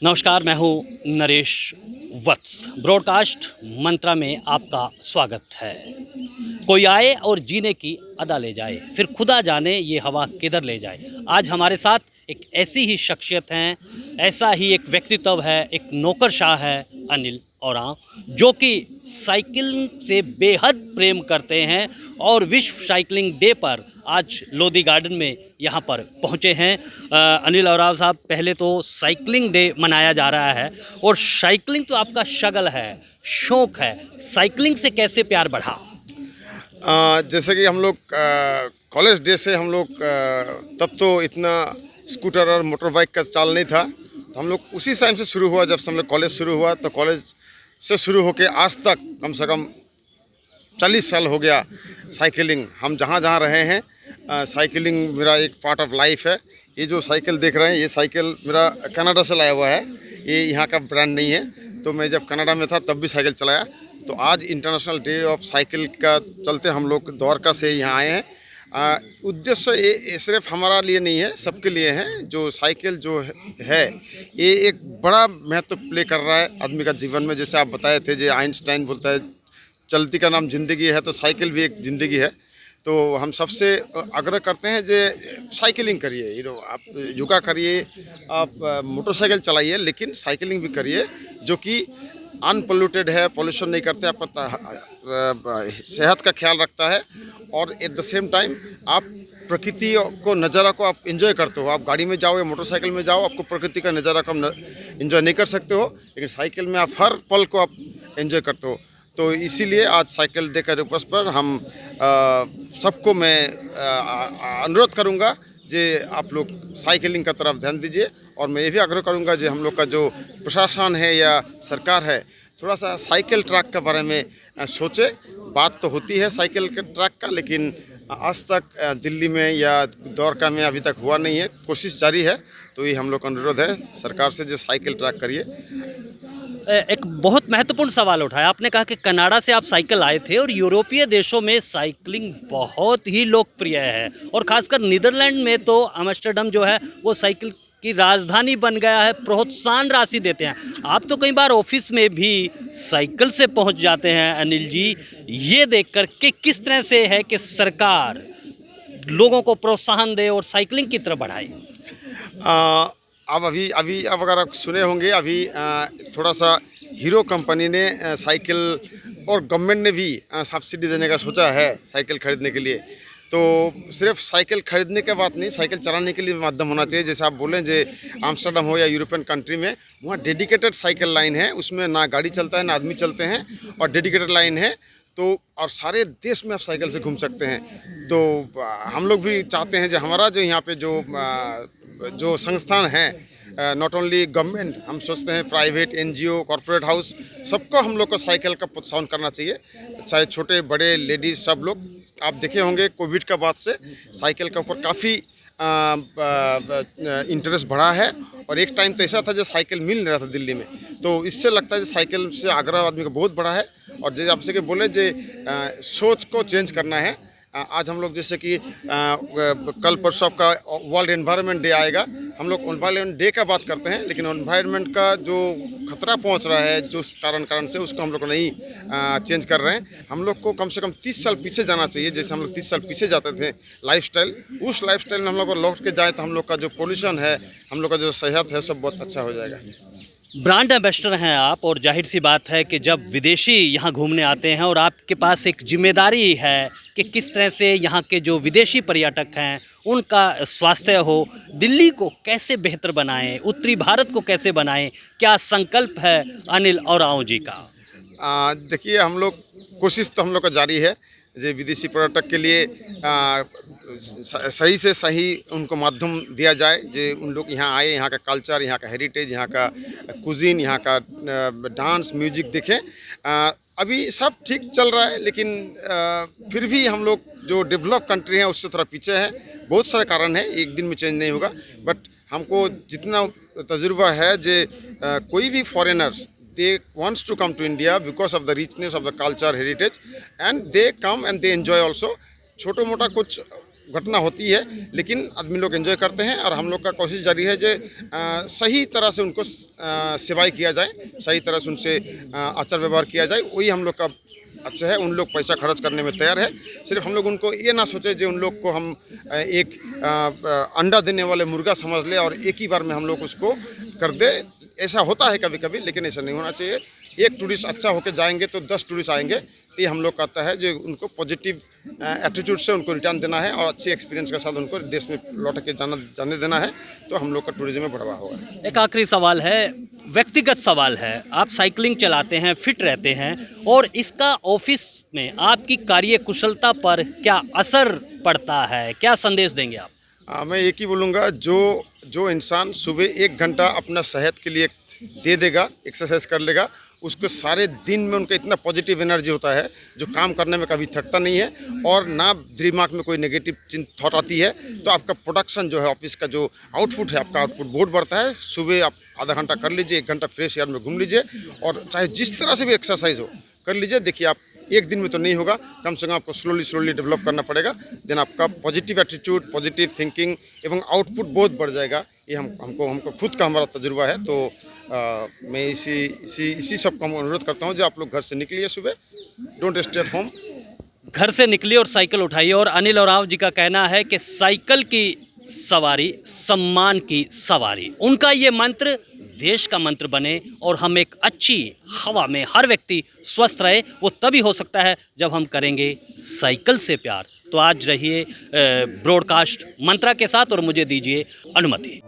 नमस्कार, मैं हूं नरेश वत्स। ब्रॉडकास्ट मंत्रा में आपका स्वागत है। कोई आए और जीने की अदा ले जाए, फिर खुदा जाने ये हवा किधर ले जाए। आज हमारे साथ एक ऐसी ही शख्सियत हैं, ऐसा ही एक व्यक्तित्व है, एक नौकरशाह है अनिल ओरांव, जो कि साइकिलिंग से बेहद प्रेम करते हैं और विश्व साइकिलिंग डे पर आज लोधी गार्डन में यहाँ पर पहुँचे हैं। अनिल ओरांव साहब, पहले तो साइकिलिंग डे मनाया जा रहा है और साइकिलिंग तो आपका शगल है, शौक़ है। साइकिलिंग से कैसे प्यार बढ़ा? जैसे कि हम लोग कॉलेज डे से हम लोग तब तो इतना स्कूटर और मोटर बाइक का चाल नहीं था, तो हम लोग उसी टाइम से शुरू हुआ। जब से हम लोग कॉलेज शुरू हुआ तो कॉलेज से शुरू होके आज तक कम से कम 40 साल हो गया साइकिलिंग। हम जहाँ जहाँ रहे हैं साइकिलिंग मेरा एक पार्ट ऑफ लाइफ है। ये जो साइकिल देख रहे हैं, ये साइकिल मेरा कनाडा से लाया हुआ है, ये यहाँ का ब्रांड नहीं है। तो मैं जब कनाडा में था तब भी साइकिल चलाया। तो आज इंटरनेशनल डे ऑफ साइकिल का चलते हम लोग द्वारका से यहाँ आए हैं। उद्देश्य ये सिर्फ हमारा लिए नहीं है, सबके लिए है। जो साइकिल जो है ये एक बड़ा महत्व प्ले कर रहा है आदमी का जीवन में। जैसे आप बताए थे, जो आइंस्टाइन बोलता है चलती का नाम ज़िंदगी है, तो साइकिल भी एक ज़िंदगी है। तो हम सबसे आग्रह करते हैं जे साइकिलिंग करिए, आप योगा करिए, आप मोटरसाइकिल चलाइए, लेकिन साइकिलिंग भी करिए जो कि अनपोल्यूटेड है, पोल्यूशन नहीं करते, आपका सेहत का ख्याल रखता है और एट द सेम टाइम आप प्रकृति को नज़ारा को आप एंजॉय करते हो। आप गाड़ी में जाओ या मोटरसाइकिल में जाओ, आपको प्रकृति का नज़ारा को एंजॉय नहीं कर सकते हो, लेकिन साइकिल में आप हर पल को आप एंजॉय करते हो। तो इसीलिए आज साइकिल डे के उपलक्ष्य पर हम सबको मैं अनुरोध करूँगा जे आप लोग साइकिलिंग का तरफ ध्यान दीजिए। और मैं ये भी आग्रह करूँगा जो हम लोग का जो प्रशासन है या सरकार है, थोड़ा सा साइकिल ट्रैक के बारे में सोचे। बात तो होती है साइकिल के ट्रैक का, लेकिन आज तक दिल्ली में या द्वारका में अभी तक हुआ नहीं है। कोशिश जारी है। तो ये हम लोग का अनुरोध है सरकार से, जो साइकिल ट्रैक करिए। एक बहुत महत्वपूर्ण सवाल उठाया आपने, कहा कि कनाडा से आप साइकिल आए थे और यूरोपीय देशों में साइकिलिंग बहुत ही लोकप्रिय है और खासकर नीदरलैंड में तो एम्स्टर्डम जो है वो साइकिल की राजधानी बन गया है, प्रोत्साहन राशि देते हैं। आप तो कई बार ऑफिस में भी साइकिल से पहुंच जाते हैं अनिल जी। ये देखकर कि किस तरह से है कि सरकार लोगों को प्रोत्साहन दे और साइकिलिंग की तरफ बढ़ाए। अब अभी अगर आप सुने होंगे, अभी थोड़ा सा हीरो कंपनी ने साइकिल और गवर्नमेंट ने भी सब्सिडी देने का सोचा है साइकिल खरीदने के लिए। तो सिर्फ साइकिल खरीदने के बात नहीं, साइकिल चलाने के लिए माध्यम होना चाहिए। जैसे आप बोलें जे आम्स्टरडम हो या यूरोपियन कंट्री में, वहाँ डेडिकेटेड साइकिल लाइन है, उसमें ना गाड़ी चलता है ना आदमी चलते हैं, और डेडिकेटेड लाइन है। तो और सारे देश में आप साइकिल से घूम सकते हैं। तो हम लोग भी चाहते हैं जो हमारा जो यहाँ पे जो संस्थान हैं, नॉट ओनली गवर्नमेंट, हम सोचते हैं प्राइवेट एनजीओ, कॉर्पोरेट हाउस, सबको हम लोग को साइकिल का प्रोत्साहन करना चाहिए। चाहे छोटे बड़े लेडीज़ सब लोग। आप देखे होंगे कोविड के बाद से साइकिल के ऊपर काफ़ी इंटरेस्ट बढ़ा है। और एक टाइम तो ऐसा था जो साइकिल मिल नहीं रहा था दिल्ली में। तो इससे लगता है कि साइकिल से आग्रह आदमी का बहुत बड़ा है। और जैसे आपसे कि बोले जे सोच को चेंज करना है। आज हम लोग जैसे कि कल परसों आपका वर्ल्ड एनवायरनमेंट डे आएगा, हम लोग एनवायरनमेंट डे का बात करते हैं, लेकिन एनवायरनमेंट का जो खतरा पहुंच रहा है जो कारण से, उसको हम लोग को नहीं चेंज कर रहे हैं। हम लोग को कम से कम 30 साल पीछे जाना चाहिए। जैसे हम लोग 30 साल पीछे जाते थे लाइफस्टाइल, उस लाइफस्टाइल में हम लोग को लौट के जाए तो हम लोग का जो पोल्यूशन है, हम लोग का जो सेहत है, सब बहुत अच्छा हो जाएगा। ब्रांड एम्बेसडर हैं आप, और जाहिर सी बात है कि जब विदेशी यहाँ घूमने आते हैं और आपके पास एक जिम्मेदारी है कि किस तरह से यहाँ के जो विदेशी पर्यटक हैं उनका स्वास्थ्य हो, दिल्ली को कैसे बेहतर बनाएं, उत्तरी भारत को कैसे बनाएं, क्या संकल्प है अनिल ओरांव जी का? देखिए, हम लोग कोशिश तो हम लोग का जारी है जो विदेशी पर्यटक के लिए सही से सही उनको माध्यम दिया जाए, जो उन लोग यहाँ आए, यहाँ का कल्चर, यहाँ का हेरिटेज, यहाँ का कुजीन, यहाँ का डांस म्यूजिक देखें। अभी सब ठीक चल रहा है, लेकिन फिर भी हम लोग जो डेवलप कंट्री हैं उससे थोड़ा पीछे है। बहुत सारे कारण है, एक दिन में चेंज नहीं होगा। बट हमको जितना तजुर्बा है जो कोई भी foreigners, they wants to come to India because of the richness of the culture heritage, and they come and they enjoy also। छोटा मोटा कुछ घटना होती है, लेकिन आदमी लोग एंजॉय करते हैं और हम लोग का कोशिश जारी है जो सही तरह से उनको सेवाई किया जाए, सही तरह से उनसे आचार व्यवहार किया जाए, वही हम लोग का अच्छा है। उन लोग पैसा खर्च करने में तैयार है। सिर्फ हम लोग उनको ये ना सोचे जो उन लोग को हम एक अंडा देने वाले मुर्गा समझ ले और एक ही बार में हम लोग उसको कर दे। ऐसा होता है कभी कभी, लेकिन ऐसा नहीं होना चाहिए। एक टूरिस्ट अच्छा होकर जाएंगे तो 10 टूरिस्ट आएंगे, तो ये हम लोग कहता है जो उनको पॉजिटिव एटीट्यूड से उनको रिटर्न देना है और अच्छे एक्सपीरियंस के साथ उनको देश में लौट के जाने देना है, तो हम लोग का टूरिज्म में बढ़ावा होगा। एक आखिरी सवाल है, व्यक्तिगत सवाल है। आप साइकिलिंग चलाते हैं, फिट रहते हैं, और इसका ऑफिस में आपकी कार्य कुशलता पर क्या असर पड़ता है, क्या संदेश देंगे आप? मैं एक ही बोलूँगा, जो इंसान सुबह 1 घंटा अपना सेहत के लिए दे देगा, एक्सरसाइज कर लेगा, उसको सारे दिन में उनका इतना पॉजिटिव एनर्जी होता है जो काम करने में कभी थकता नहीं है, और ना दिमाग में कोई नेगेटिव थॉट आती है। तो आपका प्रोडक्शन जो है, ऑफिस का जो आउटपुट है, आपका आउटपुट बहुत बढ़ता है। सुबह आप आधा घंटा कर लीजिए, 1 घंटा फ्रेश एयर में घूम लीजिए, और चाहे जिस तरह से भी एक्सरसाइज हो कर लीजिए। देखिए, आप एक दिन में तो नहीं होगा, कम से कम आपको स्लोली डेवलप करना पड़ेगा। देन आपका पॉजिटिव एटीट्यूड, पॉजिटिव थिंकिंग एवं आउटपुट बहुत बढ़ जाएगा। ये हमको खुद का हमारा तजुर्बा है। तो मैं इसी सब का अनुरोध करता हूँ जो आप लोग घर से निकलिए सुबह, डोंट स्टे एट होम। घर से निकलिए और साइकिल उठाइए। और अनिल ओरांव जी का कहना है कि साइकिल की सवारी सम्मान की सवारी, उनका ये मंत्र देश का मंत्र बने और हम एक अच्छी हवा में हर व्यक्ति स्वस्थ रहे। वो तभी हो सकता है जब हम करेंगे साइकिल से प्यार। तो आज रहिए ब्रॉडकास्ट मंत्रा के साथ और मुझे दीजिए अनुमति।